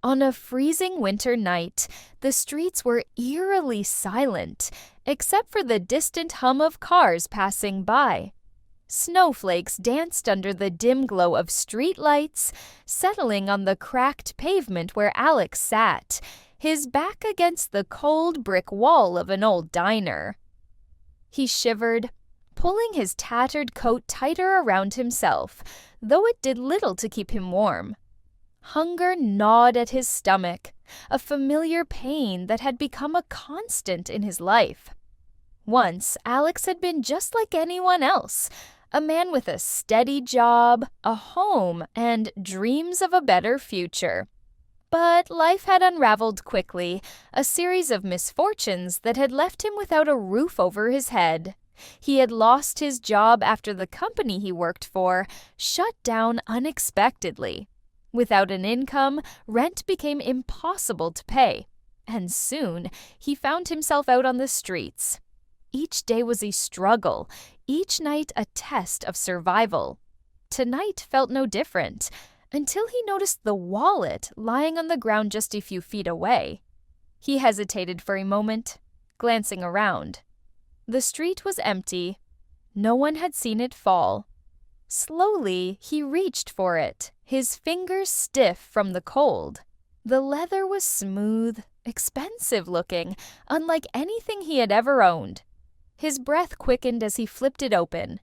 On a freezing winter night, the streets were eerily silent, except for the distant hum of cars passing by. Snowflakes danced under the dim glow of street lights, settling on the cracked pavement where Alex sat, his back against the cold brick wall of an old diner. He shivered, pulling his tattered coat tighter around himself, though it did little to keep him warm. Hunger gnawed at his stomach, a familiar pain that had become a constant in his life. Once, Alex had been just like anyone else, a man with a steady job, a home, and dreams of a better future. But life had unraveled quickly, a series of misfortunes that had left him without a roof over his head. He had lost his job after the company he worked for shut down unexpectedly. Without an income, rent became impossible to pay, and soon he found himself out on the streets. Each day was a struggle, each night a test of survival. Tonight felt no different, until he noticed the wallet lying on the ground just a few feet away. He hesitated for a moment, glancing around. The street was empty. No one had seen it fall. Slowly, he reached for it, his fingers stiff from the cold. The leather was smooth, expensive-looking, unlike anything he had ever owned. His breath quickened as he flipped it open.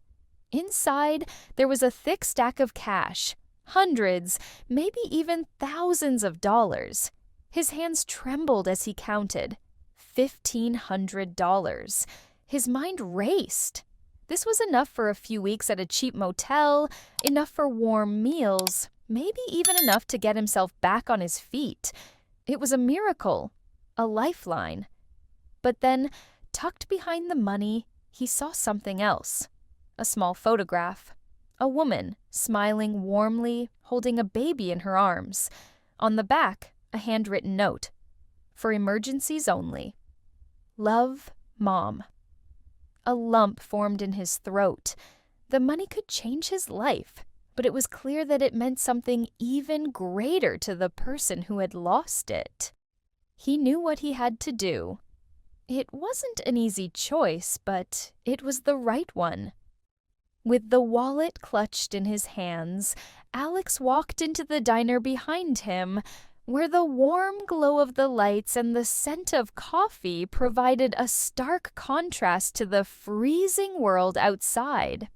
Inside, there was a thick stack of cash, hundreds, maybe even thousands of dollars. His hands trembled as he counted. $1,500. His mind raced. This was enough for a few weeks at a cheap motel, enough for warm meals, maybe even enough to get himself back on his feet. It was a miracle, a lifeline. But then, tucked behind the money, he saw something else. A small photograph. A woman, smiling warmly, holding a baby in her arms. On the back, a handwritten note. For emergencies only. Love, Mom. A lump formed in his throat. The money could change his life, but it was clear that it meant something even greater to the person who had lost it. He knew what he had to do. It wasn't an easy choice, but it was the right one. With the wallet clutched in his hands, Alex walked into the diner behind him, where the warm glow of the lights and the scent of coffee provided a stark contrast to the freezing world outside.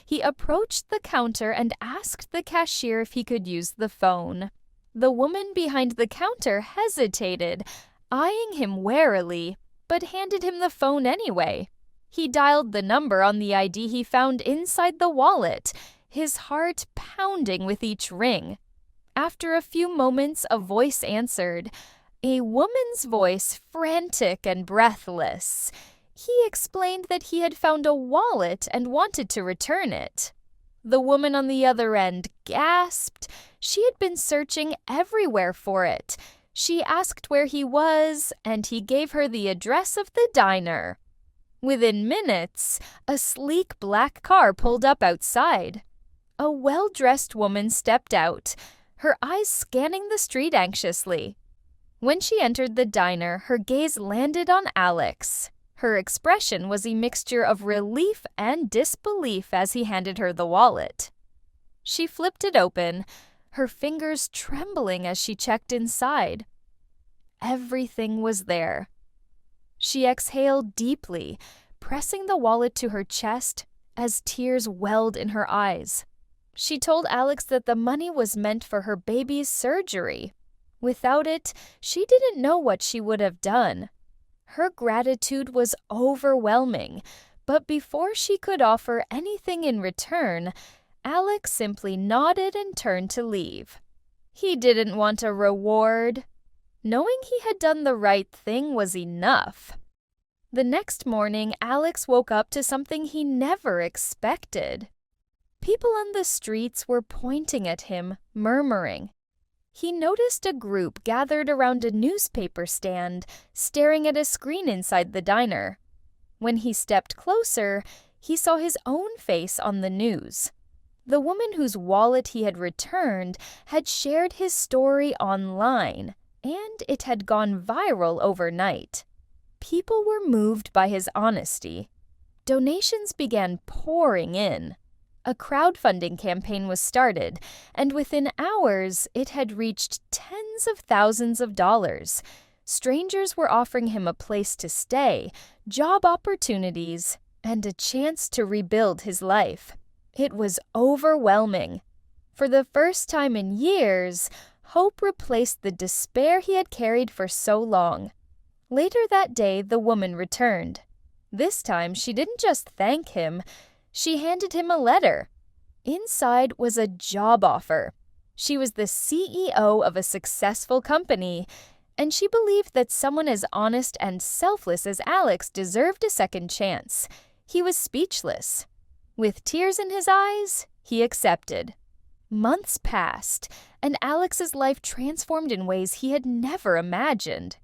He approached the counter and asked the cashier if he could use the phone. The woman behind the counter hesitated, eyeing him warily, but handed him the phone anyway. He dialed the number on the ID he found inside the wallet, his heart pounding with each ring. After a few moments, a voice answered, a woman's voice, frantic and breathless. He explained that he had found a wallet and wanted to return it. The woman on the other end gasped. She had been searching everywhere for it. She asked where he was, and he gave her the address of the diner. Within minutes, a sleek black car pulled up outside. A well-dressed woman stepped out, her eyes scanning the street anxiously. When she entered the diner, her gaze landed on Alex. Her expression was a mixture of relief and disbelief as he handed her the wallet. She flipped it open, her fingers trembling as she checked inside. Everything was there. She exhaled deeply, pressing the wallet to her chest as tears welled in her eyes. She told Alex that the money was meant for her baby's surgery. Without it, she didn't know what she would have done. Her gratitude was overwhelming, but before she could offer anything in return, Alex simply nodded and turned to leave. He didn't want a reward. Knowing he had done the right thing was enough. The next morning, Alex woke up to something he never expected. People on the streets were pointing at him, murmuring. He noticed a group gathered around a newspaper stand, staring at a screen inside the diner. When he stepped closer, he saw his own face on the news. The woman whose wallet he had returned had shared his story online, and it had gone viral overnight. People were moved by his honesty. Donations began pouring in. A crowdfunding campaign was started, and within hours it had reached tens of thousands of dollars. Strangers were offering him a place to stay, job opportunities, and a chance to rebuild his life. It was overwhelming. For the first time in years, hope replaced the despair he had carried for so long. Later that day, the woman returned. This time, she didn't just thank him. She handed him a letter. Inside was a job offer. She was the CEO of a successful company, and she believed that someone as honest and selfless as Alex deserved a second chance. He was speechless. With tears in his eyes, he accepted. Months passed, and Alex's life transformed in ways he had never imagined.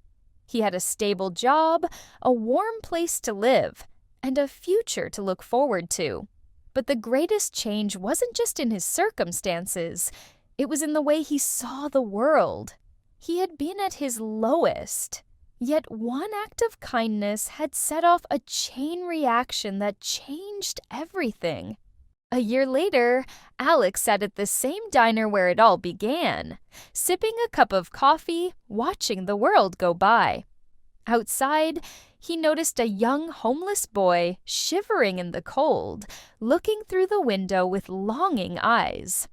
He had a stable job, a warm place to live, and a future to look forward to. But the greatest change wasn't just in his circumstances, it was in the way he saw the world. He had been at his lowest, yet one act of kindness had set off a chain reaction that changed everything. A year later, Alex sat at the same diner where it all began, sipping a cup of coffee, watching the world go by. Outside, he noticed a young homeless boy shivering in the cold, looking through the window with longing eyes.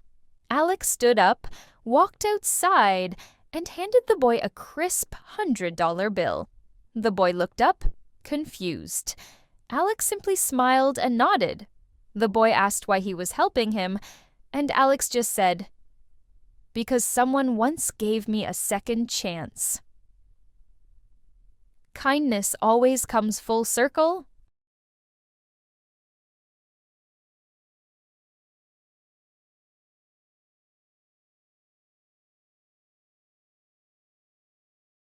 Alex stood up, walked outside, and handed the boy a crisp $100 bill. The boy looked up, confused. Alex simply smiled and nodded. The boy asked why he was helping him, and Alex just said, "Because someone once gave me a second chance." Kindness always comes full circle,